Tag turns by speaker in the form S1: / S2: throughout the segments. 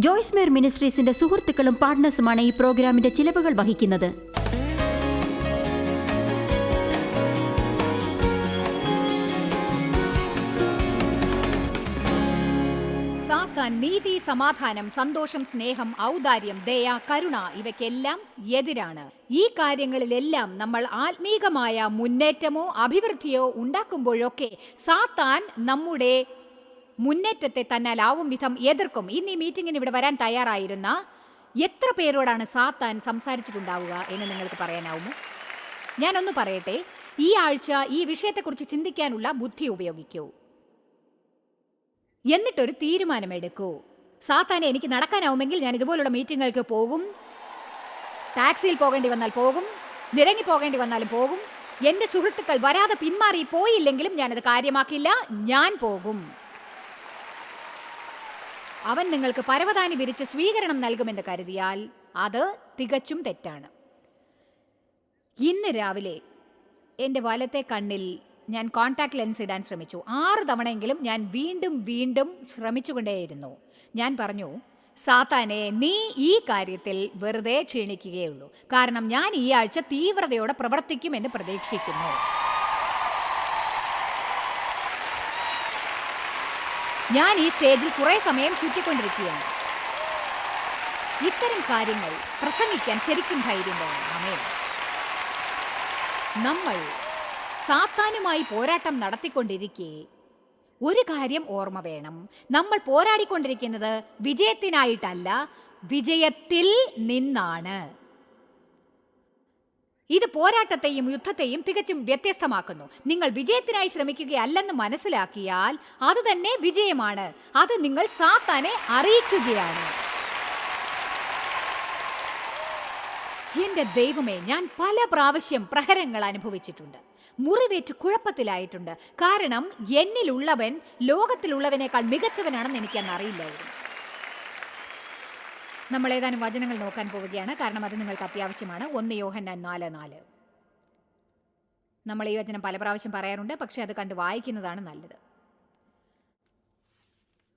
S1: ജോയ്സ് മേർ മിനിസ്ട്രീസിന്റെ സുഹൃത്തുക്കളും പാർട്ട്നേഴ്സുമാണ് ഈ പ്രോഗ്രാമിന്റെ ചിലവുകൾ വഹിക്കുന്നത്.
S2: സാത്താൻ നീതി, സമാധാനം, സന്തോഷം, സ്നേഹം, ഔദാര്യം, ദയ, കരുണ ഇവയ്ക്കെല്ലാം എതിരാണ്. ഈ കാര്യങ്ങളിലെല്ലാം നമ്മൾ ആത്മീകമായ മുന്നേറ്റമോ അഭിവൃദ്ധിയോ ഉണ്ടാക്കുമ്പോഴൊക്കെ സാത്താൻ നമ്മുടെ മുന്നേറ്റത്തെ തന്നാലാവും വിധം എതിർക്കും. ഇന്ന് ഈ മീറ്റിങ്ങിന് ഇവിടെ വരാൻ തയ്യാറായിരുന്ന എത്ര പേരോടാണ് സാത്താൻ സംസാരിച്ചിട്ടുണ്ടാവുക എന്ന് നിങ്ങൾക്ക് പറയാനാവുമോ? ഞാനൊന്ന് പറയട്ടെ, ഈ ആഴ്ച ഈ വിഷയത്തെക്കുറിച്ച് ചിന്തിക്കാനുള്ള ബുദ്ധി ഉപയോഗിക്കൂ. എന്നിട്ടൊരു തീരുമാനമെടുക്കൂ. സാത്താനെ, എനിക്ക് നടക്കാനാവുമെങ്കിൽ ഞാൻ ഇതുപോലുള്ള മീറ്റിങ്ങുകൾക്ക് പോകും, ടാക്സിയിൽ പോകേണ്ടി വന്നാൽ പോകും, നിരങ്ങി പോകേണ്ടി വന്നാലും പോകും. എൻ്റെ സുഹൃത്തുക്കൾ വരാതെ പിന്മാറി പോയില്ലെങ്കിലും ഞാനത് കാര്യമാക്കില്ല, ഞാൻ പോകും. അവൻ നിങ്ങൾക്ക് പരവതാനി വിരിച്ച് സ്വീകരണം നൽകുമെന്ന് കരുതിയാൽ അത് തികച്ചും തെറ്റാണ്. ഇന്ന് രാവിലെ എൻ്റെ വലത്തെ കണ്ണിൽ ഞാൻ കോൺടാക്ട് ലെൻസ് ഇടാൻ ശ്രമിച്ചു. 6 തവണയെങ്കിലും ഞാൻ വീണ്ടും വീണ്ടും ശ്രമിച്ചുകൊണ്ടേയിരുന്നു. ഞാൻ പറഞ്ഞു, സാത്താനെ, നീ ഈ കാര്യത്തിൽ വെറുതെ ക്ഷീണിക്കുകയുള്ളൂ. കാരണം ഞാൻ ഈ ആഴ്ച തീവ്രതയോടെ പ്രവർത്തിക്കുമെന്ന് പ്രതീക്ഷിക്കുന്നു. ഞാൻ ഈ സ്റ്റേജിൽ കുറെ സമയം ചുറ്റിക്കൊണ്ടിരിക്കുകയാണ്. ഇത്തരം കാര്യങ്ങൾ പ്രസംഗിക്കാൻ ശരിക്കും ധൈര്യം വേണം. ആമേൻ. നമ്മൾ സാത്താനുമായി പോരാട്ടം നടത്തിക്കൊണ്ടിരിക്കെ ഒരു കാര്യം ഓർമ്മ വേണം. നമ്മൾ പോരാടിക്കൊണ്ടിരിക്കുന്നത് വിജയത്തിനായിട്ടല്ല, വിജയത്തിൽ നിന്നാണ്. ഇത് പോരാട്ടത്തെയും യുദ്ധത്തെയും തികച്ചും വ്യത്യസ്തമാക്കുന്നു. നിങ്ങൾ വിജയത്തിനായി ശ്രമിക്കുകയല്ലെന്ന് മനസ്സിലാക്കിയാൽ അത് തന്നെ വിജയമാണ്. അത് നിങ്ങൾ സാത്താനെ അറിയിക്കുകയാണ്. എന്റെ ദൈവമേ, ഞാൻ പല പ്രാവശ്യം പ്രഹരങ്ങൾ അനുഭവിച്ചിട്ടുണ്ട്, മുറിവേറ്റ് കുഴപ്പത്തിലായിട്ടുണ്ട്. കാരണം എന്നിലുള്ളവൻ ലോകത്തിലുള്ളവനേക്കാൾ മികച്ചവനാണെന്ന് എനിക്കന്ന് അറിയില്ലായിരുന്നു. നമ്മൾ ഏതാനും വചനങ്ങൾ നോക്കാൻ പോവുകയാണ്, കാരണം അത് നിങ്ങൾക്ക് അത്യാവശ്യമാണ്. 1 യോഹന്നാൻ 4:4. നമ്മൾ ഈ വചനം പല പ്രാവശ്യം പറയാറുണ്ട്, പക്ഷെ അത് കണ്ട് വായിക്കുന്നതാണ് നല്ലത്.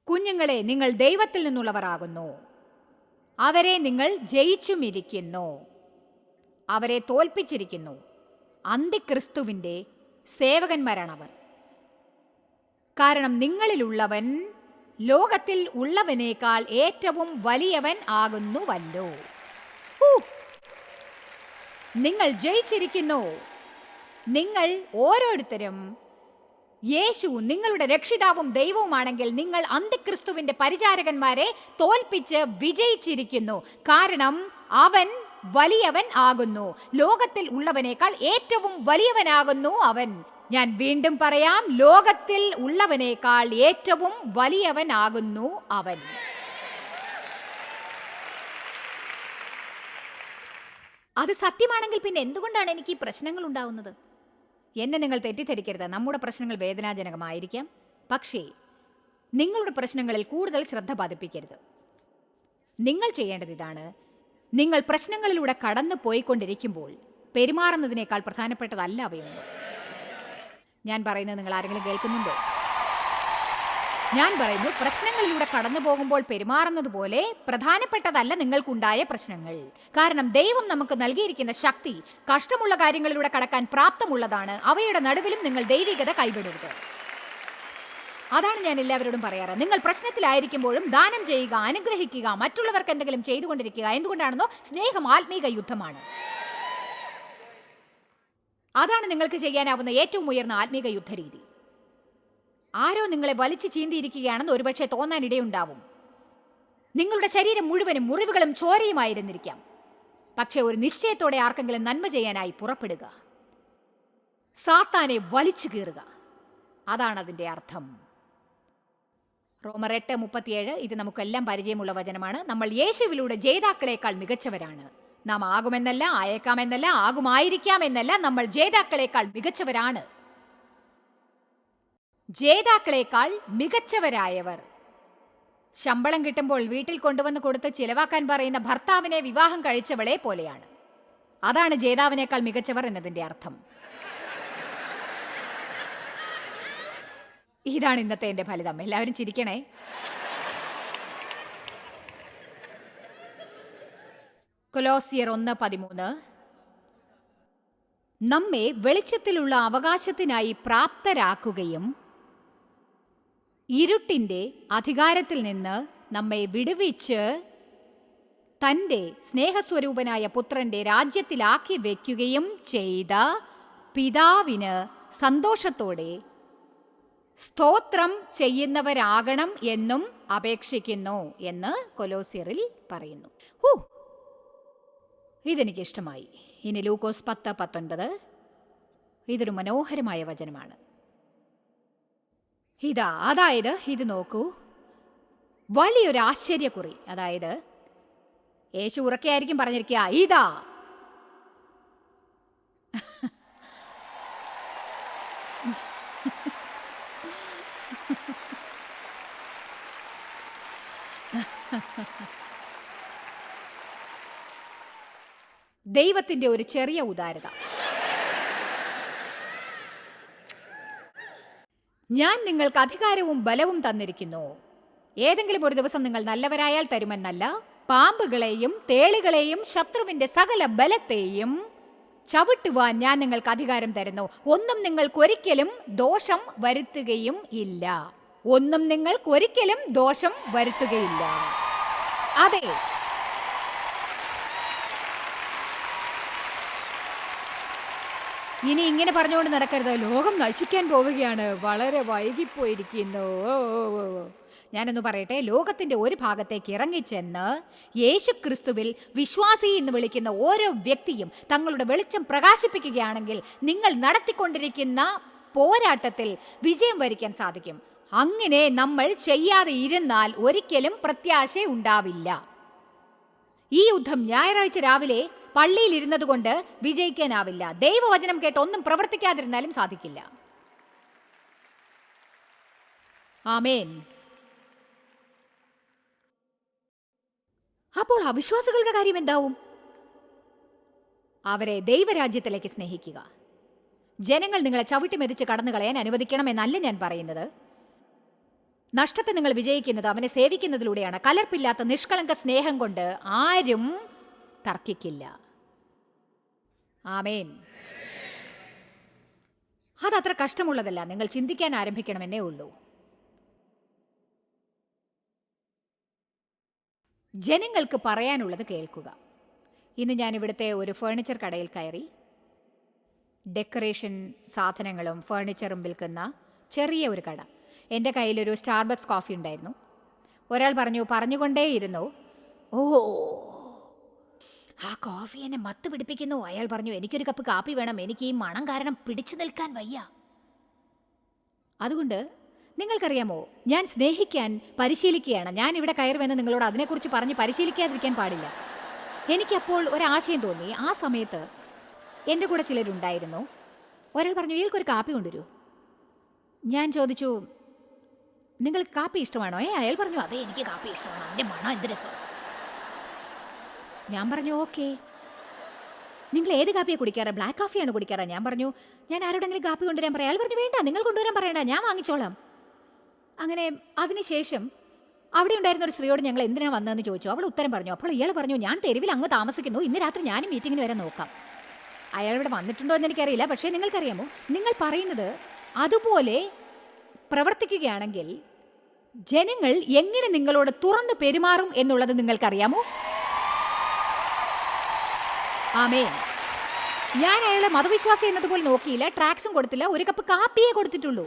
S2: കുഞ്ഞുങ്ങളെ, നിങ്ങൾ ദൈവത്തിൽ നിന്നുള്ളവർ ആകുന്നു. അവരെ നിങ്ങൾ ജയിച്ചുമിരിക്കുന്നു, അവരെ തോൽപ്പിച്ചിരിക്കുന്നു. അന്തിക്രിസ്തുവിൻ്റെ സേവകന്മാരാണവർ. കാരണം നിങ്ങളിലുള്ളവൻ ലോകത്തിൽ ഉള്ളവനേക്കാൾ ഏറ്റവും വലിയവൻ ആകുന്നുവല്ലോ. നിങ്ങൾ ജയിച്ചിരിക്കുന്നു. നിങ്ങൾ ഓരോരുത്തരും യേശു നിങ്ങളുടെ രക്ഷിതാവും ദൈവവുമാണെങ്കിൽ നിങ്ങൾ അന്തിക്രിസ്തുവിന്റെ പരിചാരകന്മാരെ തോൽപ്പിച്ച് വിജയിച്ചിരിക്കുന്നു. കാരണം അവൻ വലിയവൻ ആകുന്നു. ലോകത്തിൽ ഉള്ളവനേക്കാൾ ഏറ്റവും വലിയവനാകുന്നു അവൻ. ഞാൻ വീണ്ടും പറയാം, ലോകത്തിൽ ഉള്ളവനേക്കാൾ ഏറ്റവും വലിയവനാകുന്നു അവൻ. അത് സത്യമാണെങ്കിൽ പിന്നെ എന്തുകൊണ്ടാണ് എനിക്ക് ഈ പ്രശ്നങ്ങൾ ഉണ്ടാവുന്നത്? എന്നെ നിങ്ങൾ തെറ്റിദ്ധരിക്കരുത്. നമ്മുടെ പ്രശ്നങ്ങൾ വേദനാജനകമായിരിക്കാം, പക്ഷേ നിങ്ങളുടെ പ്രശ്നങ്ങളിൽ കൂടുതൽ ശ്രദ്ധ പതിപ്പിക്കരുത്. നിങ്ങൾ ചെയ്യേണ്ടത് ഇതാണ്: നിങ്ങൾ പ്രശ്നങ്ങളിലൂടെ കടന്നു പോയിക്കൊണ്ടിരിക്കുമ്പോൾ പെരുമാറുന്നതിനേക്കാൾ പ്രധാനപ്പെട്ടതല്ല അവയൊന്നും. ഞാൻ പറയുന്നത് നിങ്ങൾ ആരെങ്കിലും കേൾക്കുന്നുണ്ടോ? ഞാൻ പറയുന്നു, പ്രശ്നങ്ങളിലൂടെ കടന്നു പോകുമ്പോൾ പെരുമാറുന്നത് പോലെ പ്രധാനപ്പെട്ടതല്ല നിങ്ങൾക്കുണ്ടായ പ്രശ്നങ്ങൾ. കാരണം ദൈവം നമുക്ക് നൽകിയിരിക്കുന്ന ശക്തി കഷ്ടമുള്ള കാര്യങ്ങളിലൂടെ കടക്കാൻ പ്രാപ്തമുള്ളതാണ്. അവയുടെ നടുവിലും നിങ്ങൾ ദൈവികത കൈവിടരുത്. അതാണ് ഞാൻ എല്ലാവരോടും പറയാറ്. നിങ്ങൾ പ്രശ്നത്തിലായിരിക്കുമ്പോഴും ദാനം ചെയ്യുക, അനുഗ്രഹിക്കുക, മറ്റുള്ളവർക്ക് എന്തെങ്കിലും ചെയ്തുകൊണ്ടിരിക്കുക. എന്തുകൊണ്ടാണെന്നോ, സ്നേഹം ആത്മീക യുദ്ധമാണ്. അതാണ് നിങ്ങൾക്ക് ചെയ്യാനാവുന്ന ഏറ്റവും ഉയർന്ന ആത്മീക യുദ്ധരീതി. ആരോ നിങ്ങളെ വലിച്ചു ചീന്തിയിരിക്കുകയാണെന്ന് ഒരുപക്ഷെ തോന്നാനിടയുണ്ടാവും. നിങ്ങളുടെ ശരീരം മുഴുവനും മുറിവുകളും ചോരയുമായിരുന്നിരിക്കാം. പക്ഷെ ഒരു നിശ്ചയത്തോടെ ആർക്കെങ്കിലും നന്മ ചെയ്യാനായി പുറപ്പെടുക, സാത്താനെ വലിച്ചു കീറുക. അതാണ് അതിൻ്റെ അർത്ഥം. റോമർ 8:37 ഇത് നമുക്കെല്ലാം പരിചയമുള്ള വചനമാണ്. നമ്മൾ യേശുവിലൂടെ ജേതാക്കളേക്കാൾ മികച്ചവരാണ്. നാം ആകുമെന്നല്ല, ആയേക്കാമെന്നല്ല, ആകുമായിരിക്കാമെന്നല്ല, നമ്മൾ ജേതാക്കളേക്കാൾ മികച്ചവരാണ്. ജേതാക്കളേക്കാൾ മികച്ചവരായവർ. ശമ്പളം കിട്ടുമ്പോൾ വീട്ടിൽ കൊണ്ടുവന്ന് കൊടുത്ത് ചിലവാക്കാൻ പറയുന്ന ഭർത്താവിനെ വിവാഹം കഴിച്ചവളെ പോലെയാണ്. അതാണ് ജേതാവിനേക്കാൾ മികച്ചവർ എന്നതിൻ്റെ അർത്ഥം. ഇതാണ് ഇന്നത്തെ എൻ്റെ ഫലിതം. എല്ലാവരും ചിരിക്കണേ. കൊലോസിയർ 1:13 നമ്മെ വെളിച്ചത്തിലുള്ള അവകാശത്തിനായി പ്രാപ്തരാക്കുകയും ഇരുട്ടിന്റെ അധികാരത്തിൽ നിന്ന് നമ്മെ വിടുവിച്ച് തൻ്റെ സ്നേഹസ്വരൂപനായ പുത്രന്റെ രാജ്യത്തിലാക്കി വയ്ക്കുകയും ചെയ്ത പിതാവിന് സന്തോഷത്തോടെ സ്തോത്രം ചെയ്യുന്നവരാകണം എന്നും അപേക്ഷിക്കുന്നു എന്ന് കൊലോസ്യറിൽ പറയുന്നു. ഇതെനിക്കിഷ്ടമായി. ഇനി ലൂക്കോസ് 10:19 ഇതൊരു മനോഹരമായ വചനമാണ്. അതായത് ഇത് നോക്കൂ, വലിയൊരു ആശ്ചര്യക്കുറി. അതായത് യേശു ഉറക്കെയായിരിക്കും പറഞ്ഞിരിക്കുക, ഇതാ ദൈവത്തിന്റെ ഒരു ചെറിയ ഉദാരത. ഞാൻ നിങ്ങൾക്ക് അധികാരവും ബലവും തന്നിരിക്കുന്നു. ഏതെങ്കിലും ഒരു ദിവസം നിങ്ങൾ നല്ലവരായാൽ തരുമെന്നല്ല, പാമ്പുകളെയും തേളുകളെയും ശത്രുവിന്റെ സകല ബലത്തെയും ചവിട്ടുവാൻ ഞാൻ നിങ്ങൾക്ക് അധികാരം തരുന്നു. ഒന്നും നിങ്ങൾക്കൊരിക്കലും ദോഷം വരുത്തുകയും ഇല്ല. ഒന്നും നിങ്ങൾക്കൊരിക്കലും ദോഷം വരുത്തുകയില്ല. അതെ, ഇനി ഇങ്ങനെ പറഞ്ഞുകൊണ്ട് നടക്കരുത്, ലോകം നശിക്കാൻ പോവുകയാണ്, വളരെ വൈകിപ്പോയിരിക്കുന്നു. ഞാനൊന്ന് പറയട്ടെ, ലോകത്തിന്റെ ഒരു ഭാഗത്തേക്ക് ഇറങ്ങിച്ചെന്ന് യേശുക്രിസ്തുവിൽ വിശ്വാസി എന്ന് വിളിക്കുന്ന ഓരോ വ്യക്തിയും തങ്ങളുടെ വെളിച്ചം പ്രകാശിപ്പിക്കുകയാണെങ്കിൽ നിങ്ങൾ നടത്തിക്കൊണ്ടിരിക്കുന്ന പോരാട്ടത്തിൽ വിജയം വരിക്കാൻ സാധിക്കും. അങ്ങനെ നമ്മൾ ചെയ്യാതെ ഇരുന്നാൽ ഒരിക്കലും പ്രത്യാശ ഉണ്ടാവില്ല. ഈ യുദ്ധം ഞായറാഴ്ച രാവിലെ പള്ളിയിൽ ഇരുന്നത് കൊണ്ട് വിജയിക്കാനാവില്ല. ദൈവവചനം കേട്ട് ഒന്നും പ്രവർത്തിക്കാതിരുന്നാലും സാധിക്കില്ല. ആമേൻ. അപ്പോൾ അവിശ്വാസികളുടെ കാര്യം എന്താവും? അവരെ ദൈവരാജ്യത്തിലേക്ക് സ്നേഹിക്കുക. ജനങ്ങൾ നിങ്ങളെ ചവിട്ടി മെതിച്ച് കടന്നു കളയാൻ അനുവദിക്കണമെന്നല്ല ഞാൻ പറയുന്നത്. നഷ്ടത്തെ നിങ്ങൾ വിജയിക്കുന്നത് അവനെ സേവിക്കുന്നതിലൂടെയാണ്. കലർപ്പില്ലാത്ത നിഷ്കളങ്ക സ്നേഹം കൊണ്ട് ആരും തർക്കിക്കില്ല. ആമേൻ. അതത്ര കഷ്ടമുള്ളതല്ല. നിങ്ങൾ ചിന്തിക്കാൻ ആരംഭിക്കണമെന്നേ ഉള്ളൂ. ജനങ്ങൾക്ക് പറയാനുള്ളത് കേൾക്കുക. ഇന്ന് ഞാൻ ഇവിടുത്തെ ഒരു ഫേർണിച്ചർ കടയിൽ കയറി. ഡെക്കറേഷൻ സാധനങ്ങളും ഫേർണിച്ചറും വിൽക്കുന്ന ചെറിയ ഒരു കട. എൻ്റെ കയ്യിലൊരു സ്റ്റാർബക്സ് കോഫി ഉണ്ടായിരുന്നു. ഒരാൾ പറഞ്ഞുകൊണ്ടേയിരുന്നു, ഓ, ആ കോഫി എന്നെ മത്ത് പിടിപ്പിക്കുന്നു. അയാൾ പറഞ്ഞു, എനിക്കൊരു കപ്പ് കാപ്പി വേണം, എനിക്ക് ഈ മണം കാരണം പിടിച്ചു നിൽക്കാൻ വയ്യ. അതുകൊണ്ട് നിങ്ങൾക്കറിയാമോ, ഞാൻ സ്നേഹിക്കാൻ പരിശീലിക്കുകയാണ്. ഞാൻ ഇവിടെ കയറി വന്ന് നിങ്ങളോട് അതിനെക്കുറിച്ച് പറഞ്ഞ് പരിശീലിക്കാതിരിക്കാൻ പാടില്ല. എനിക്കപ്പോൾ ഒരാശയം തോന്നി. ആ സമയത്ത് എൻ്റെ കൂടെ ചിലരുണ്ടായിരുന്നു. ഒരാൾ പറഞ്ഞു, ഇയാൾക്കൊരു കാപ്പി കൊണ്ടുവരൂ. ഞാൻ ചോദിച്ചു, നിങ്ങൾക്ക് കാപ്പി ഇഷ്ടമാണോ? അയാൾ പറഞ്ഞു, അതെ, എനിക്ക് കാപ്പി ഇഷ്ടമാണ്, അതിൻ്റെ മണം എന്ത് രസം. ഞാൻ പറഞ്ഞു, ഓക്കെ, നിങ്ങൾ ഏത് കാപ്പിയാണ് കുടിക്കാറ്? ബ്ലാക്ക് കാഫിയാണ് കുടിക്കാറ്? ഞാൻ പറഞ്ഞു, ഞാൻ ആരോടെങ്കിലും കാപ്പി കൊണ്ടുവരാൻ പറയാം. അയാൾ പറഞ്ഞു, വേണ്ട, നിങ്ങൾ കൊണ്ടുവരാൻ പറയണ്ട, ഞാൻ വാങ്ങിച്ചോളാം. അങ്ങനെ അതിനുശേഷം അവിടെ ഉണ്ടായിരുന്ന ഒരു സ്ത്രീയോട് ഞങ്ങൾ എന്തിനാണ് വന്നതെന്ന് ചോദിച്ചു. അവൾ ഉത്തരം പറഞ്ഞു. അപ്പോൾ ഇയാൾ പറഞ്ഞു, ഞാൻ തെരുവിൽ അങ്ങ് താമസിക്കുന്നു, ഇന്ന് രാത്രി ഞാനും മീറ്റിങ്ങിന് വരെ നോക്കാം. അയാൾ ഇവിടെ വന്നിട്ടുണ്ടോ എന്ന് എനിക്കറിയില്ല. പക്ഷേ നിങ്ങൾക്കറിയാമോ, നിങ്ങൾ പറയുന്നത് അതുപോലെ പ്രവർത്തിക്കുകയാണെങ്കിൽ ജനങ്ങൾ എങ്ങനെ നിങ്ങളോട് തുറന്ന് പെരുമാറും എന്നുള്ളത് നിങ്ങൾക്കറിയാമോ? ആമേൻ. ഞാൻ അയാളെ മതവിശ്വാസി എന്നതുപോലെ നോക്കിയില്ല, ട്രാക്സും കൊടുത്തില്ല, ഒരു കപ്പ് കാപ്പിയേ കൊടുത്തിട്ടുള്ളൂ.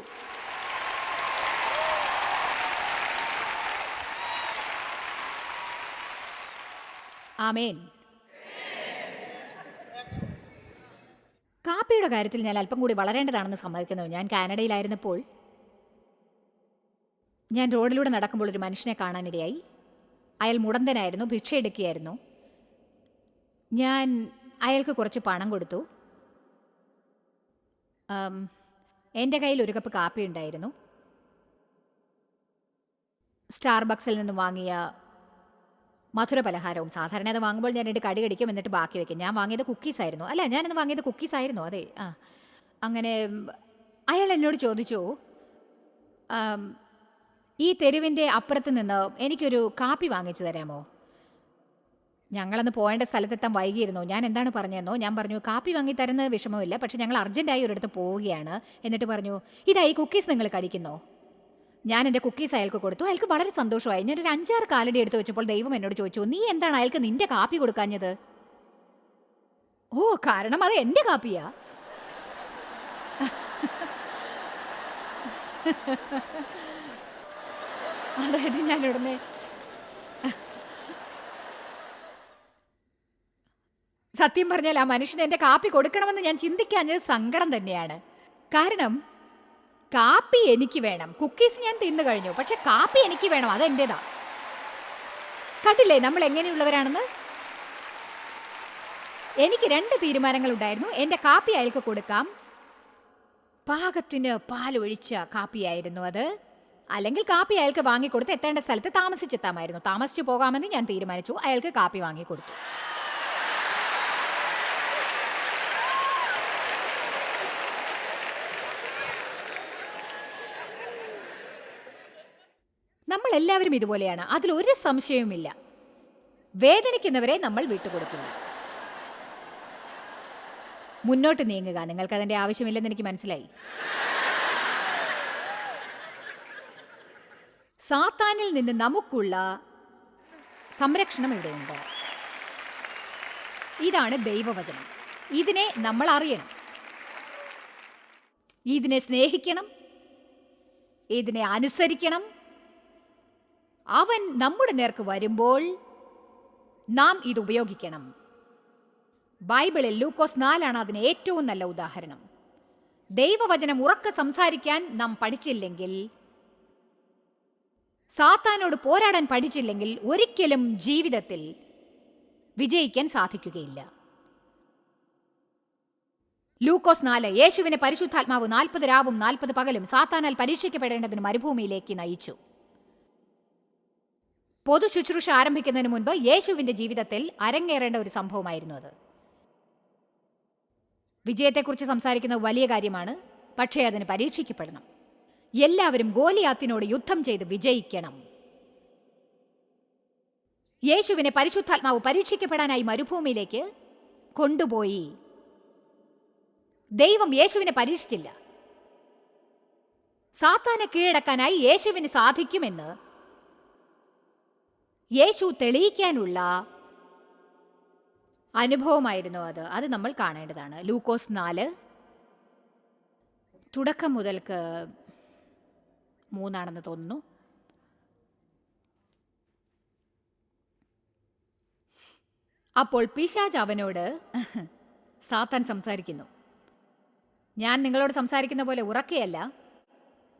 S2: ആമേൻ. കാപ്പിയുടെ കാര്യത്തിൽ ഞാൻ അല്പം കൂടി വളരേണ്ടതാണെന്ന് സമ്മതിക്കുന്നു. ഞാൻ കാനഡയിലായിരുന്നപ്പോൾ ഞാൻ റോഡിലൂടെ നടക്കുമ്പോൾ ഒരു മനുഷ്യനെ കാണാനിടയായി. അയാൾ മുടന്തനായിരുന്നു, ഭിക്ഷ എടുക്കുകയായിരുന്നു. ഞാൻ അയാൾക്ക് കുറച്ച് പണം കൊടുത്തു. എൻ്റെ കയ്യിൽ ഒരു കപ്പ് കാപ്പി ഉണ്ടായിരുന്നു. സ്റ്റാർബക്സിൽ നിന്ന് വാങ്ങിയ മധുര പലഹാരവും. സാധാരണ അത് വാങ്ങുമ്പോൾ ഞാൻ എൻ്റെ കടി കടിക്കും, എന്നിട്ട് ബാക്കി വയ്ക്കും. ഞാൻ വാങ്ങിയത് കുക്കീസ് ആയിരുന്നു. അല്ല, ഞാനിന്ന് വാങ്ങിയത് കുക്കീസ് ആയിരുന്നു. അതെ. അങ്ങനെ അയാൾ എന്നോട് ചോദിച്ചു, ഈ തെരുവിൻ്റെ അപ്പുറത്ത് നിന്ന് എനിക്കൊരു കാപ്പി വാങ്ങിച്ചു തരാമോ? ഞങ്ങളന്ന് പോകേണ്ട സ്ഥലത്തെത്താൻ വൈകിയിരുന്നു. ഞാൻ എന്താണ് പറഞ്ഞതെന്നോ, ഞാൻ പറഞ്ഞു കാപ്പി വാങ്ങി തരുന്നത് വിഷമമില്ല, പക്ഷെ ഞങ്ങൾ അർജൻറ്റായി ഒരിടത്ത് പോവുകയാണ്. എന്നിട്ട് പറഞ്ഞു, ഇതായി കുക്കീസ് നിങ്ങൾ കഴിക്കുന്നോ? ഞാൻ എൻ്റെ കുക്കീസ് അയാൾക്ക് കൊടുത്തു. അയാൾക്ക് വളരെ സന്തോഷമായി. ഞാനൊരു 5-6 കാലടി എടുത്ത് വെച്ചപ്പോൾ ദൈവം എന്നോട് ചോദിച്ചു, നീ എന്താണ് അയാൾക്ക് നിന്റെ കാപ്പി കൊടുക്കാഞ്ഞത്? ഓ, കാരണം അത് എൻ്റെ കാപ്പിയാ. അതായത് ഞാൻ ഉടനെ സത്യം പറഞ്ഞാൽ ആ മനുഷ്യന് എൻ്റെ കാപ്പി കൊടുക്കണമെന്ന് ഞാൻ ചിന്തിക്കാഞ്ഞത് സങ്കടം തന്നെയാണ്. കാരണം കാപ്പി എനിക്ക് വേണം. കുക്കീസ് ഞാൻ തിന്നു കഴിഞ്ഞു, പക്ഷെ കാപ്പി എനിക്ക് വേണം, അതെൻ്റെതാ. കണ്ടില്ലേ നമ്മൾ എങ്ങനെയുള്ളവരാണെന്ന്? എനിക്ക് 2 തീരുമാനങ്ങൾ ഉണ്ടായിരുന്നു. എൻ്റെ കാപ്പി അയാൾക്ക് കൊടുക്കാം, പാകത്തിന് പാലൊഴിച്ച കാപ്പിയായിരുന്നു അത്, അല്ലെങ്കിൽ കാപ്പി അയാൾക്ക് വാങ്ങിക്കൊടുത്ത് എത്തേണ്ട സ്ഥലത്ത് താമസിച്ചെത്താമായിരുന്നു. താമസിച്ചു പോകാമെന്ന് ഞാൻ തീരുമാനിച്ചു. അയാൾക്ക് കാപ്പി വാങ്ങിക്കൊടുത്തു. നമ്മൾ എല്ലാവരും ഇതുപോലെയാണ്, അതിലൊരു സംശയവുമില്ല. വേദനിക്കുന്നവരെ നമ്മൾ വിട്ടുകൊടുക്കില്ല. മുന്നോട്ട് നീങ്ങുക. നിങ്ങൾക്ക് അതിൻ്റെ ആവശ്യമില്ലെന്ന് എനിക്ക് മനസ്സിലായി. സാത്താനിൽ നിന്ന് നമുക്കുള്ള സംരക്ഷണം ഇവിടെയുണ്ട്. ഇതാണ് ദൈവവചനം. ഇതിനെ നമ്മൾ അറിയണം, ഇതിനെ സ്നേഹിക്കണം, ഇതിനെ അനുസരിക്കണം. അവൻ നമ്മുടെ നേർക്ക് വരുമ്പോൾ നാം ഇത് ഉപയോഗിക്കണം. ബൈബിളിൽ ലൂക്കോസ് 4 അതിന് ഏറ്റവും നല്ല ഉദാഹരണം. ദൈവവചനം ഉറക്കെ സംസാരിക്കാൻ നാം പഠിച്ചില്ലെങ്കിൽ, സാത്താനോട് പോരാടാൻ പഠിച്ചില്ലെങ്കിൽ ഒരിക്കലും ജീവിതത്തിൽ വിജയിക്കാൻ സാധിക്കുകയില്ല. ലൂക്കോസ് 4, യേശുവിനെ പരിശുദ്ധാത്മാവ് 40 രാവും 40 പകലും സാത്താനാൽ പരീക്ഷിക്കപ്പെടേണ്ടതിന് മരുഭൂമിയിലേക്ക് നയിച്ചു. പൊതു ശുശ്രൂഷ ആരംഭിക്കുന്നതിന് മുൻപ് യേശുവിൻ്റെ ജീവിതത്തിൽ അരങ്ങേറേണ്ട ഒരു സംഭവമായിരുന്നു അത്. വിജയത്തെക്കുറിച്ച് സംസാരിക്കുന്നത് വലിയ കാര്യമാണ്, പക്ഷേ അതിന് പരീക്ഷിക്കപ്പെടണം. എല്ലാവരും ഗോലിയാത്തിനോട് യുദ്ധം ചെയ്ത് വിജയിക്കണം. യേശുവിനെ പരിശുദ്ധാത്മാവ് പരീക്ഷിക്കപ്പെടാനായി മരുഭൂമിയിലേക്ക് കൊണ്ടുപോയി. ദൈവം യേശുവിനെ പരീക്ഷിച്ചില്ല. സാത്താനെ കീഴടക്കാനായി യേശുവിന് സാധിക്കുമെന്ന് യേശു തെളിയിക്കാനുള്ള അനുഭവമായിരുന്നു അത് നമ്മൾ കാണേണ്ടതാണ്. ലൂക്കോസ് 4 തുടക്കം മുതൽക്ക് 3 തോന്നുന്നു. അപ്പോൾ പിശാച് അവനോട്, സാത്താൻ സംസാരിക്കുന്നു, ഞാൻ നിങ്ങളോട് സംസാരിക്കുന്ന പോലെ ഉറക്കെയല്ല,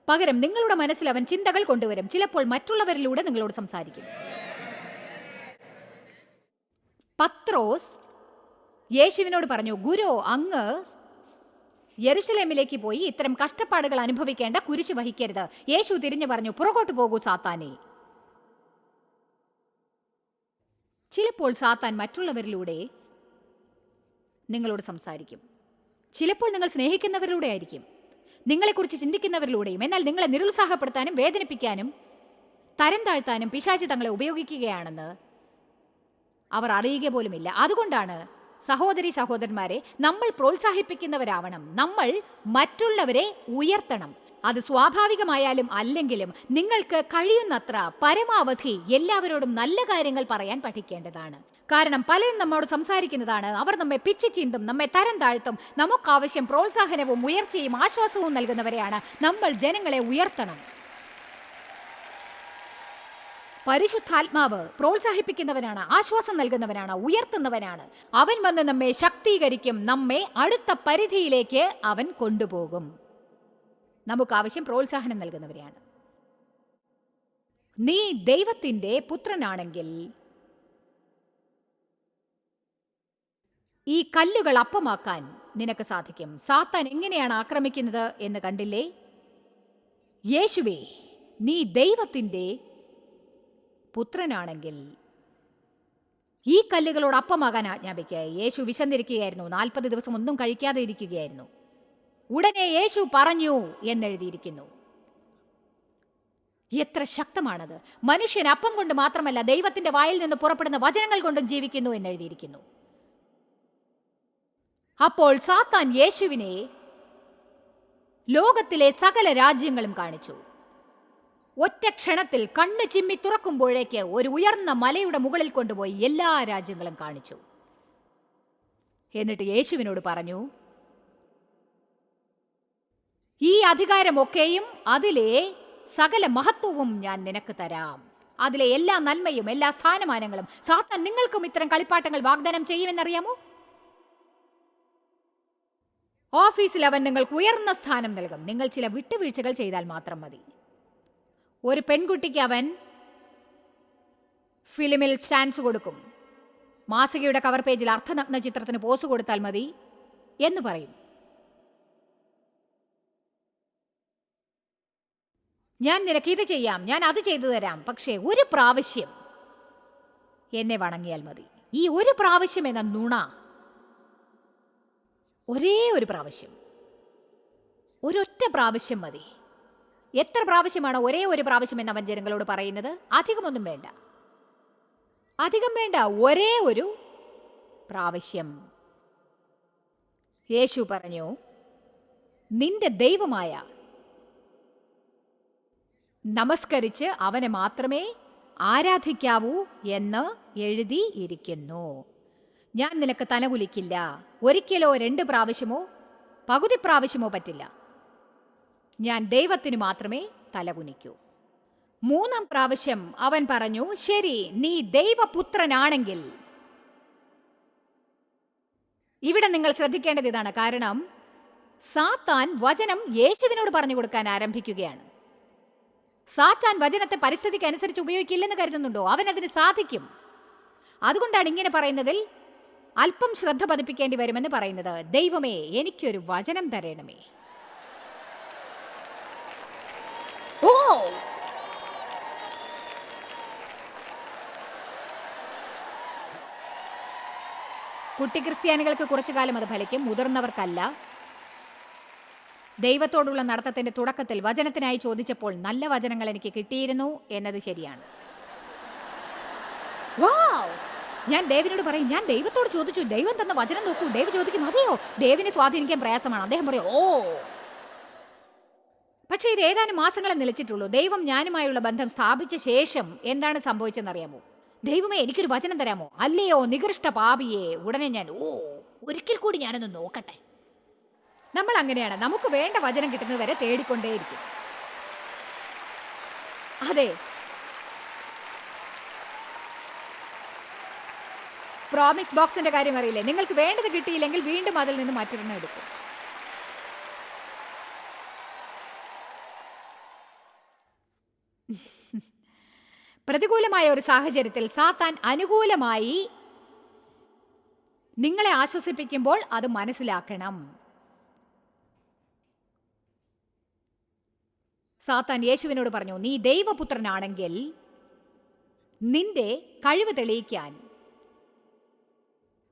S2: പകരം നിങ്ങളുടെ മനസ്സിൽ അവൻ ചിന്തകൾ കൊണ്ടുവരും. ചിലപ്പോൾ മറ്റുള്ളവരിലൂടെ നിങ്ങളോട് സംസാരിക്കും. പത്രോസ് യേശുവിനോട് പറഞ്ഞു, ഗുരു, അങ്ങ് യെരുശലേമിലേക്ക് പോയി ഇത്തരം കഷ്ടപ്പാടുകൾ അനുഭവിക്കേണ്ട, കുരിശ് വഹിക്കരുത്. യേശു തിരിഞ്ഞു പറഞ്ഞു, പുറകോട്ട് പോകൂ സാത്താനെ. ചിലപ്പോൾ സാത്താൻ മറ്റുള്ളവരിലൂടെ നിങ്ങളോട് സംസാരിക്കും. ചിലപ്പോൾ നിങ്ങൾ സ്നേഹിക്കുന്നവരിലൂടെ ആയിരിക്കും, നിങ്ങളെക്കുറിച്ച് ചിന്തിക്കുന്നവരിലൂടെയും. എന്നാൽ നിങ്ങളെ നിരുത്സാഹപ്പെടുത്താനും വേദനിപ്പിക്കാനും തരം താഴ്ത്താനും പിശാച് തങ്ങളെ ഉപയോഗിക്കുകയാണെന്ന് അവർ അറിയുക പോലുമില്ല. അതുകൊണ്ടാണ് സഹോദരി സഹോദരന്മാരെ, നമ്മൾ പ്രോത്സാഹിപ്പിക്കുന്നവരാവണം. നമ്മൾ മറ്റുള്ളവരെ ഉയർത്തണം. അത് സ്വാഭാവികമായാലും അല്ലെങ്കിലും നിങ്ങൾക്ക് കഴിയുന്നത്ര പരമാവധി എല്ലാവരോടും നല്ല കാര്യങ്ങൾ പറയാൻ പഠിക്കേണ്ടതാണ്. കാരണം പലരും നമ്മോട് സംസാരിക്കുന്നതാണ്, അവർ നമ്മെ പിച്ചി ചീന്തും, നമ്മെ തരം താഴ്ത്തും. നമുക്കാവശ്യം പ്രോത്സാഹനവും ഉയർച്ചയും ആശ്വാസവും നൽകുന്നവരെയാണ്. നമ്മൾ ജനങ്ങളെ ഉയർത്തണം. പരിശുദ്ധാത്മാവ് പ്രോത്സാഹിപ്പിക്കുന്നവനാണ്, ആശ്വാസം നൽകുന്നവനാണ്, ഉയർത്തുന്നവനാണ്. അവൻ വന്ന് നമ്മെ ശക്തീകരിക്കും, നമ്മെ അടുത്ത പരിധിയിലേക്ക് അവൻ കൊണ്ടുപോകും. നമുക്കാവശ്യം പ്രോത്സാഹനം നൽകുന്നവരെയാണ്. നീ ദൈവത്തിൻ്റെ പുത്രനാണെങ്കിൽ ഈ കല്ലുകൾ അപ്പമാക്കാൻ നിനക്ക് സാധിക്കും. സാത്താൻ എങ്ങനെയാണ് ആക്രമിക്കുന്നത് എന്ന് കണ്ടില്ലേ? യേശുവേ, നീ ദൈവത്തിൻ്റെ പുത്രനാണെങ്കിൽ ഈ കല്ലുകളോട് അപ്പമാകാൻ ആജ്ഞാപിക്കുക. യേശു വിശന്നിരിക്കുകയായിരുന്നു, 40 ദിവസം ഒന്നും കഴിക്കാതെ ഇരിക്കുകയായിരുന്നു. ഉടനെ യേശു പറഞ്ഞു എന്നെഴുതിയിരിക്കുന്നു. എത്ര ശക്തമാണത്! മനുഷ്യൻ അപ്പം കൊണ്ട് മാത്രമല്ല, ദൈവത്തിന്റെ വായിൽ നിന്ന് പുറപ്പെടുന്ന വചനങ്ങൾ കൊണ്ടും ജീവിക്കുന്നു എന്നെഴുതിയിരിക്കുന്നു. അപ്പോൾ സാത്താൻ യേശുവിനെ ലോകത്തിലെ സകല രാജ്യങ്ങളും കാണിച്ചു. ഒറ്റ ക്ഷണത്തിൽ കണ്ണ് ചിമ്മി തുറക്കുമ്പോഴേക്ക് ഒരു ഉയർന്ന മലയുടെ മുകളിൽ കൊണ്ടുപോയി എല്ലാ രാജ്യങ്ങളും കാണിച്ചു. എന്നിട്ട് യേശുവിനോട് പറഞ്ഞു, ഈ അധികാരമൊക്കെയും അതിലെ സകല മഹത്വവും ഞാൻ നിനക്ക് തരാം. അതിലെ എല്ലാ നന്മയും എല്ലാ സ്ഥാനമാനങ്ങളും സാത്താൻ നിങ്ങൾക്കും ഇത്തരം കളിപ്പാട്ടങ്ങൾ വാഗ്ദാനം ചെയ്യുമെന്നറിയാമോ? ഓഫീസിൽ അവൻ നിങ്ങൾക്ക് ഉയർന്ന സ്ഥാനം നൽകും. നിങ്ങൾ ചില വിട്ടുവീഴ്ചകൾ ചെയ്താൽ മാത്രം മതി. ഒരു പെൺകുട്ടിക്ക് അവൻ ഫിലിമിൽ ചാൻസ് കൊടുക്കും. മാസികയുടെ കവർ പേജിൽ അർത്ഥനഗ്ന ചിത്രത്തിന് പോസ് കൊടുത്താൽ മതി എന്ന് പറയും. ഞാൻ നിനക്ക് ഇത് ചെയ്യാം, ഞാൻ അത് ചെയ്തു തരാം, പക്ഷേ ഒരു പ്രാവശ്യം എന്നെ വണങ്ങിയാൽ മതി. ഈ ഒരു പ്രാവശ്യം എന്ന നുണ, ഒരേ ഒരു പ്രാവശ്യം, ഒരൊറ്റ പ്രാവശ്യം മതി. എത്ര പ്രാവശ്യമാണ് ഒരേ ഒരു പ്രാവശ്യം എന്ന് അവൻ ജനങ്ങളോട് പറയുന്നത്? അധികമൊന്നും വേണ്ട, അധികം വേണ്ട, ഒരേ ഒരു പ്രാവശ്യം. യേശു പറഞ്ഞു, നിന്റെ ദൈവമായ നമസ്കരിച്ച് അവനെ മാത്രമേ ആരാധിക്കാവൂ എന്ന് എഴുതിയിരിക്കുന്നു. ഞാൻ നിനക്ക് തലകുലിക്കില്ല. ഒരിക്കലോ 2 പ്രാവശ്യമോ പകുതി പ്രാവശ്യമോ പറ്റില്ല. ഞാൻ ദൈവത്തിന് മാത്രമേ തലകുനിക്കൂ. 3-ാം പ്രാവശ്യം അവൻ പറഞ്ഞു, ശരി, നീ ദൈവപുത്രനാണെങ്കിൽ. ഇവിടെ നിങ്ങൾ ശ്രദ്ധിക്കേണ്ടത് ഇതാണ്. കാരണം സാത്താൻ വചനം യേശുവിനോട് പറഞ്ഞു കൊടുക്കാൻ ആരംഭിക്കുകയാണ്. സാത്താൻ വചനത്തെ പരിസ്ഥിതിക്ക് അനുസരിച്ച് ഉപയോഗിക്കില്ലെന്ന് കരുതുന്നുണ്ടോ? അവൻ അതിന് സാധിക്കും. അതുകൊണ്ടാണ് ഇങ്ങനെ പറയുന്നതിൽ അല്പം ശ്രദ്ധ പതിപ്പിക്കേണ്ടി വരുമെന്ന് പറയുന്നത്. ദൈവമേ, എനിക്കൊരു വചനം തരണമേ. ഓ, കുട്ടി ക്രിസ്ത്യാനികൾക്ക് കുറച്ചു കാലം അത് ഫലിക്കും, മുതിർന്നവർക്കല്ല. ദൈവത്തോടുള്ള നടത്തത്തിന്റെ തുടക്കത്തിൽ വചനത്തിനായി ചോദിച്ചപ്പോൾ നല്ല വചനങ്ങൾ എനിക്ക് കിട്ടിയിരുന്നു എന്നത് ശരിയാണ്. ഞാൻ ദേവിനോട് പറയും, ഞാൻ ദൈവത്തോട് ചോദിച്ചു, ദൈവം തന്ന വചനം നോക്കൂ. ദേവ് ചോദിക്കും, അതെയോ? ദേവിനെ സ്വാധീനിക്കാൻ പ്രയാസമാണ്. അദ്ദേഹം പറയും, ഓ. പക്ഷേ ഇത് ഏതാനും മാസങ്ങളെ നിലച്ചിട്ടുള്ളൂ. ദൈവം ഞാനുമായുള്ള ബന്ധം സ്ഥാപിച്ച ശേഷം എന്താണ് സംഭവിച്ചെന്നറിയാമോ? ദൈവമേ, എനിക്കൊരു വചനം തരാമോ? അല്ലയോ നികൃഷ്ട പാപിയെ. ഉടനെ ഞാൻ, ഓ, ഒരിക്കൽ കൂടി ഞാനൊന്ന് നോക്കട്ടെ. നമ്മൾ അങ്ങനെയാണ്. നമുക്ക് വേണ്ട വചനം കിട്ടുന്നത് വരെ തേടിക്കൊണ്ടേയിരിക്കും. അതെ, പ്രോമിക്സ് ബോക്സിന്റെ കാര്യം അറിയില്ലേ? നിങ്ങൾക്ക് വേണ്ടത് കിട്ടിയില്ലെങ്കിൽ വീണ്ടും അതിൽ നിന്ന് മറ്റൊരെണ്ണം എടുക്കും. പ്രതികൂലമായ ഒരു സാഹചര്യത്തിൽ സാത്താൻ അനുകൂലമായി നിങ്ങളെ ആശ്വസിപ്പിക്കുമ്പോൾ അത് മനസ്സിലാക്കണം. സാത്താൻ യേശുവിനോട് പറഞ്ഞു, നീ ദൈവപുത്രനാണെങ്കിൽ നിന്റെ കഴിവ് തെളിയിക്കാൻ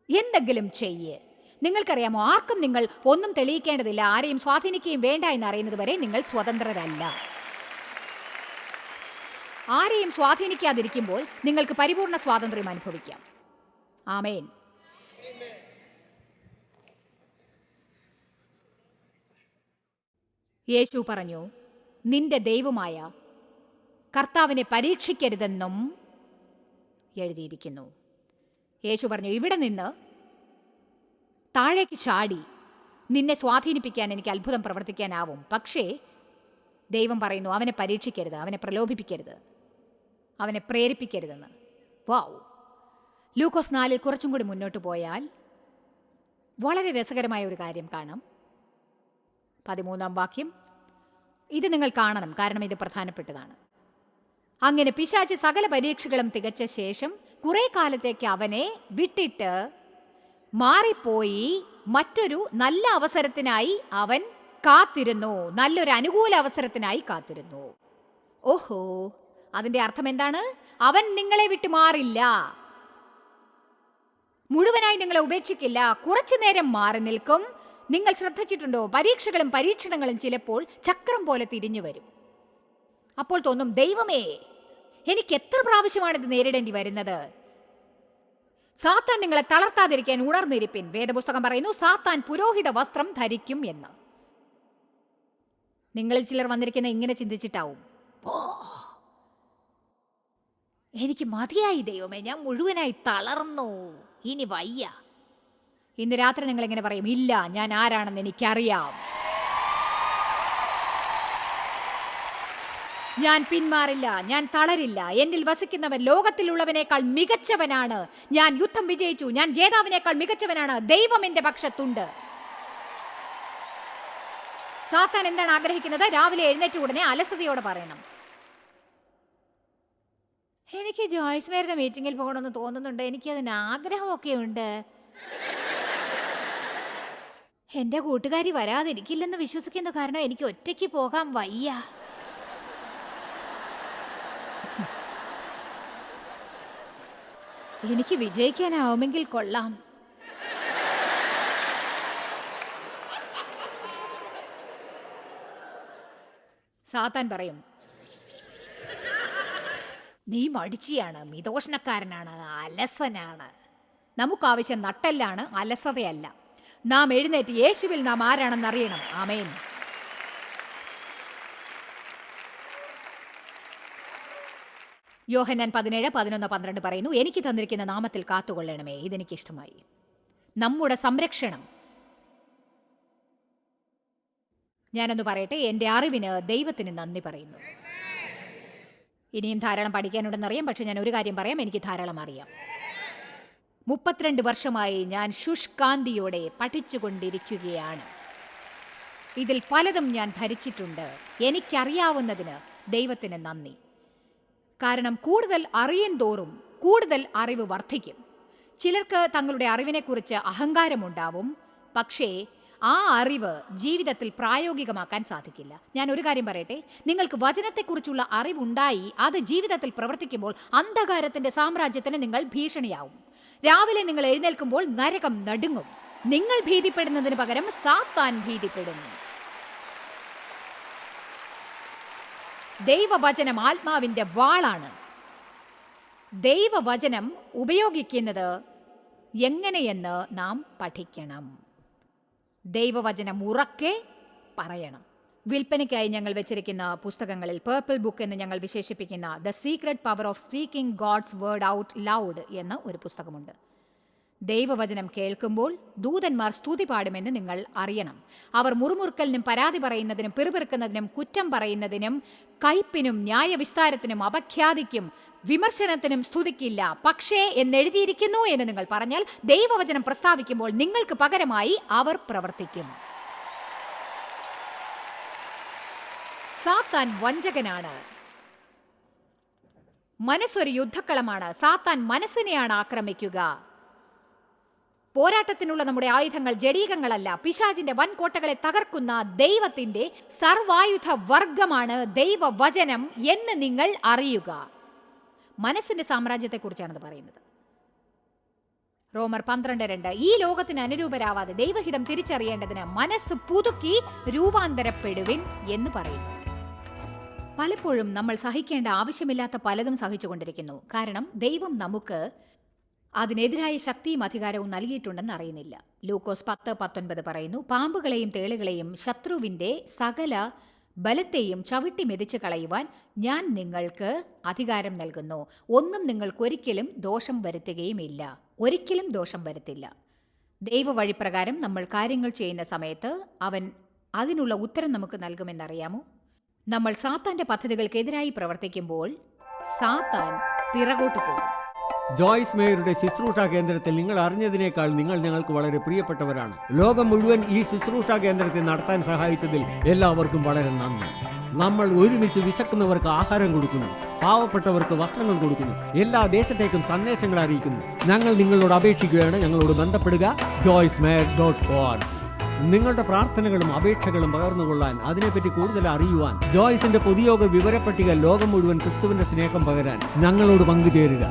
S2: എന്തെങ്കിലും ചെയ്യ്. നിങ്ങൾക്കറിയാമോ, ആർക്കും നിങ്ങൾ ഒന്നും തെളിയിക്കേണ്ടതില്ല. ആരെയും സ്വാധീനിക്കുകയും വേണ്ട എന്നറിയുന്നത് വരെ നിങ്ങൾ സ്വതന്ത്രരല്ല. ആരെയും സ്വാധീനിക്കാതിരിക്കുമ്പോൾ നിങ്ങൾക്ക് പരിപൂർണ സ്വാതന്ത്ര്യം അനുഭവിക്കാം. ആമേൻ. യേശു പറഞ്ഞു, നിന്റെ ദൈവമായ കർത്താവിനെ പരീക്ഷിക്കരുതെന്നും എഴുതിയിരിക്കുന്നു. യേശു പറഞ്ഞു, ഇവിടെ നിന്ന് താഴേക്ക് ചാടി നിന്നെ സ്വാധീനിപ്പിക്കാൻ എനിക്ക് അത്ഭുതം പ്രവർത്തിക്കാനാവും. പക്ഷേ ദൈവം പറയുന്നു, അവനെ പരീക്ഷിക്കരുത്, അവനെ പ്രലോഭിപ്പിക്കരുത്, അവനെ പ്രേരിപ്പിക്കരുതെന്ന്. വാവ്. ലൂക്കോസ് 4 കുറച്ചും കൂടി മുന്നോട്ട് പോയാൽ വളരെ രസകരമായ ഒരു കാര്യം കാണാം. 13-ാം വാക്യം. ഇത് നിങ്ങൾ കാണണം, കാരണം ഇത് പ്രധാനപ്പെട്ടതാണ്. അങ്ങനെ പിശാച് സകല പരീക്ഷകളും തികച്ച ശേഷം കുറെ കാലത്തേക്ക് അവനെ വിട്ടിട്ട് മാറിപ്പോയി. മറ്റൊരു നല്ല അവസരത്തിനായി അവൻ കാത്തിരുന്നു. നല്ലൊരു അനുകൂല അവസരത്തിനായി കാത്തിരുന്നു. ഓഹോ, അതിന്റെ അർത്ഥം എന്താണ്? അവൻ നിങ്ങളെ വിട്ടു മാറില്ല, മുഴുവനായി നിങ്ങളെ ഉപേക്ഷിക്കില്ല, കുറച്ചു നേരം മാറി നിൽക്കും. നിങ്ങൾ ശ്രദ്ധിച്ചിട്ടുണ്ടോ? പരീക്ഷകളും പരീക്ഷണങ്ങളും ചിലപ്പോൾ ചക്രം പോലെ തിരിഞ്ഞു വരും. അപ്പോൾ തോന്നും, ദൈവമേ, എനിക്ക് എത്ര പ്രാവശ്യമാണ് ഇത് നേരിടേണ്ടി വരുന്നത്. സാത്താൻ നിങ്ങളെ തളർത്താതിരിക്കാൻ ഉണർന്നിരിപ്പിൻ. വേദപുസ്തകം പറയുന്നു, സാത്താൻ പുരോഹിത വസ്ത്രം ധരിക്കും എന്ന്. നിങ്ങളിൽ ചിലർ വന്നിരിക്കുന്ന ഇങ്ങനെ ചിന്തിച്ചിട്ടാവും, എനിക്ക് മതിയായി ദൈവമേ, ഞാൻ മുഴുവനായി തളർന്നു, ഇനി വയ്യ. ഇന്ന് രാത്രി നിങ്ങൾ എങ്ങനെ പറയും, ഇല്ല, ഞാൻ ആരാണെന്ന് എനിക്കറിയാം, ഞാൻ പിന്മാറില്ല, ഞാൻ തളരില്ല, എന്നിൽ വസിക്കുന്നവൻ ലോകത്തിലുള്ളവനേക്കാൾ മികച്ചവനാണ്, ഞാൻ യുദ്ധം വിജയിച്ചു, ഞാൻ ജേതാവിനേക്കാൾ മികച്ചവനാണ്, ദൈവം എന്റെ പക്ഷത്തുണ്ട്. സാത്താൻ എന്താണ് ആഗ്രഹിക്കുന്നത്? രാവിലെ എഴുന്നേറ്റ ഉടനെ അലസതയോടെ പറയണം, എനിക്ക് ജോയ്സ് മേരുടെ മീറ്റിങ്ങിൽ പോകണമെന്ന് തോന്നുന്നുണ്ട്, എനിക്കതിന് ആഗ്രഹമൊക്കെ ഉണ്ട്, എന്റെ കൂട്ടുകാരി വരാതിരിക്കില്ലെന്ന് വിശ്വസിക്കുന്ന കാരണം എനിക്ക് ഒറ്റയ്ക്ക് പോകാൻ വയ്യ. എനിക്ക് വിജയിക്കാനാവുമെങ്കിൽ കൊള്ളാം. സാത്താൻ പറയും, നീ മടിച്ചിയാണ്, മിതോഷ്ണക്കാരനാണ്, അലസനാണ്. നമുക്കാവശ്യം നട്ടെല്ലാണ്, അലസതയല്ല. നാം എഴുന്നേറ്റ് യേശുവിൽ നാം ആരാണെന്ന് അറിയണം. ആമേൻ. യോഹന്നാൻ 17:11-12 പറയുന്നു, എനിക്ക് തന്നിരിക്കുന്ന നാമത്തിൽ കാത്തുകൊള്ളണമേ, ഇതെനിക്കിഷ്ടമായി. നമ്മുടെ സംരക്ഷണം. ഞാനൊന്ന് പറയട്ടെ, എൻ്റെ അറിവിന് ദൈവത്തിന് നന്ദി പറയുന്നു. ഇനിയും ധാരാളം പഠിക്കാനുണ്ടെന്നറിയാം, പക്ഷെ ഞാൻ ഒരു കാര്യം പറയാം, എനിക്ക് ധാരാളം അറിയാം. 32 വർഷമായി ഞാൻ ശുഷ്കാന്തിയോടെ പഠിച്ചുകൊണ്ടിരിക്കുകയാണ്. ഇതിൽ പലതും ഞാൻ ധരിച്ചിട്ടുണ്ട്. എനിക്കറിയാവുന്നതിന് ദൈവത്തിന് നന്ദി. കാരണം കൂടുതൽ അറിയും തോറും കൂടുതൽ അറിവ് വർദ്ധിക്കും. ചിലർക്ക് തങ്ങളുടെ അറിവിനെക്കുറിച്ച് അഹങ്കാരമുണ്ടാവും, പക്ഷേ ആ അറിവ് ജീവിതത്തിൽ പ്രായോഗികമാക്കാൻ സാധിക്കില്ല. ഞാൻ ഒരു കാര്യം പറയട്ടെ, നിങ്ങൾക്ക് വചനത്തെക്കുറിച്ചുള്ള അറിവുണ്ടായി അത് ജീവിതത്തിൽ പ്രവർത്തിക്കുമ്പോൾ അന്ധകാരത്തിന്റെ സാമ്രാജ്യത്തിന് നിങ്ങൾ ഭീഷണിയാവും. രാവിലെ നിങ്ങൾ എഴുന്നേൽക്കുമ്പോൾ നരകം നടുങ്ങും. നിങ്ങൾ ഭീതിപ്പെടുന്നതിന് പകരം സാത്താൻ ഭീതിപ്പെടും. ദൈവവചനം ആത്മാവിന്റെ വാളാണ്. ദൈവവചനം ഉപയോഗിക്കുന്നത് എങ്ങനെയെന്ന് നാം പഠിക്കണം. ദൈവവചനം ഉറക്കെ പറയണം. വിൽപ്പനയ്ക്കായി ഞങ്ങൾ വെച്ചിരിക്കുന്ന പുസ്തകങ്ങളിൽ പേർപ്പിൾ ബുക്ക് എന്ന് ഞങ്ങൾ വിശേഷിപ്പിക്കുന്ന the secret power of speaking God's word out loud എന്ന ഒരു പുസ്തകമുണ്ട്. ദൈവവചനം കേൾക്കുമ്പോൾ ദൂതന്മാർ സ്തുതി പാടുമെന്ന് നിങ്ങൾ അറിയണം. അവർ മുറുമുറുക്കലിനും പരാതി പറയുന്നതിനും പിറുപിറുക്കുന്നതിനും കുറ്റം പറയുന്നതിനും കയ്പിനും ന്യായവിസ്താരത്തിനും അപഖ്യാതിക്കും വിമർശനത്തിനും സ്തുതിക്കില്ല. പക്ഷേ എന്നെഴുതിയിരിക്കുന്നു എന്ന് നിങ്ങൾ പറഞ്ഞാൽ ദൈവവചനം പ്രസ്താവിക്കുമ്പോൾ നിങ്ങൾക്ക് പകരമായി അവർ പ്രവർത്തിക്കും. സാത്താൻ വഞ്ചകനാണ്. മനസ്സൊരു യുദ്ധക്കളമാണ്. സാത്താൻ മനസ്സിനെയാണ് ആക്രമിക്കുക. പോരാട്ടത്തിനുള്ള നമ്മുടെ ആയുധങ്ങൾ ജഡീകങ്ങളല്ല, പിശാചിന്റെ വൻകോട്ടകളെ തകർക്കുന്ന ദൈവത്തിന്റെ സർവായുധ വർഗമാണ് ദൈവവചനം എന്ന് നിങ്ങൾ അറിയുക. മനസ്സിന്റെ സാമ്രാജ്യത്തെക്കുറിച്ചാണത് പറയുന്നത്. റോമർ 12:2 ഈ ലോകത്തിന് അനുരൂപരാവാതെ ദൈവഹിതം തിരിച്ചറിയേണ്ടതിന് മനസ്സ് പുതുക്കി രൂപാന്തരപ്പെടുവിൻ എന്ന് പറയുന്നു. പലപ്പോഴും നമ്മൾ സഹിക്കേണ്ട ആവശ്യമില്ലാത്ത പലതും സഹിച്ചുകൊണ്ടിരിക്കുന്നു. കാരണം ദൈവം നമുക്ക് അതിനെതിരായ ശക്തിയും അധികാരവും നൽകിയിട്ടുണ്ടെന്ന് അറിയുന്നില്ല. ലൂക്കോസ് 10:19 പറയുന്നു, പാമ്പുകളെയും തേളുകളെയും ശത്രുവിന്റെ സകല ബലത്തെയും ചവിട്ടി മെതിച്ച് കളയുവാൻ ഞാൻ നിങ്ങൾക്ക് അധികാരം നൽകുന്നു. ഒന്നും നിങ്ങൾക്കൊരിക്കലും ദോഷം വരുത്തുകയുമില്ല. ഒരിക്കലും ദോഷം വരുത്തില്ല. ദൈവവഴിപ്രകാരം നമ്മൾ കാര്യങ്ങൾ ചെയ്യുന്ന സമയത്ത് അവൻ അതിനുള്ള ഉത്തരം നമുക്ക് നൽകുമെന്നറിയാമോ? നമ്മൾ സാത്താന്റെ പദ്ധതികൾക്കെതിരായി പ്രവർത്തിക്കുമ്പോൾ സാത്താൻ പിറകോട്ട് പോകും.
S3: ജോയ്സ് മേയറുടെ ശുശ്രൂഷാ കേന്ദ്രത്തിൽ നിങ്ങൾ അറിഞ്ഞതിനേക്കാൾ നിങ്ങൾ ഞങ്ങൾക്ക് വളരെ പ്രിയപ്പെട്ടവരാണ്. ലോകം മുഴുവൻ ഈ ശുശ്രൂഷാ കേന്ദ്രത്തിൽ നടത്താൻ സഹായിച്ചതിൽ എല്ലാവർക്കും വളരെ നന്ദി. നമ്മൾ ഒരുമിച്ച് വിശക്കുന്നവർക്ക് ആഹാരം കൊടുക്കുന്നു, പാവപ്പെട്ടവർക്ക് വസ്ത്രങ്ങൾ കൊടുക്കുന്നു, എല്ലാ ദേശത്തേക്കും സന്ദേശങ്ങൾ അറിയിക്കുന്നു. ഞങ്ങൾ നിങ്ങളോട് അപേക്ഷിക്കുകയാണ്, ഞങ്ങളോട് ബന്ധപ്പെടുക. joycemeyer.org. നിങ്ങളുടെ പ്രാർത്ഥനകളും അപേക്ഷകളും പകർന്നുകൊള്ളാൻ, അതിനെപ്പറ്റി കൂടുതൽ അറിയുവാൻ, ജോയ്സിന്റെ പൊതുയോഗ വിവരപ്പട്ടിക ലോകം മുഴുവൻ ക്രിസ്തുവിന്റെ സ്നേഹം പകരാൻ ഞങ്ങളോട് പങ്കുചേരുക.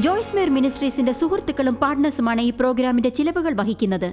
S1: ജോയ്സ് മേയർ മിനിസ്ട്രീസിന്റെ സുഹൃത്തുക്കളും പാർട്ട്നേഴ്സുമാണ് ഈ പ്രോഗ്രാമിന്റെ ചിലവുകൾ വഹിക്കുന്നത്.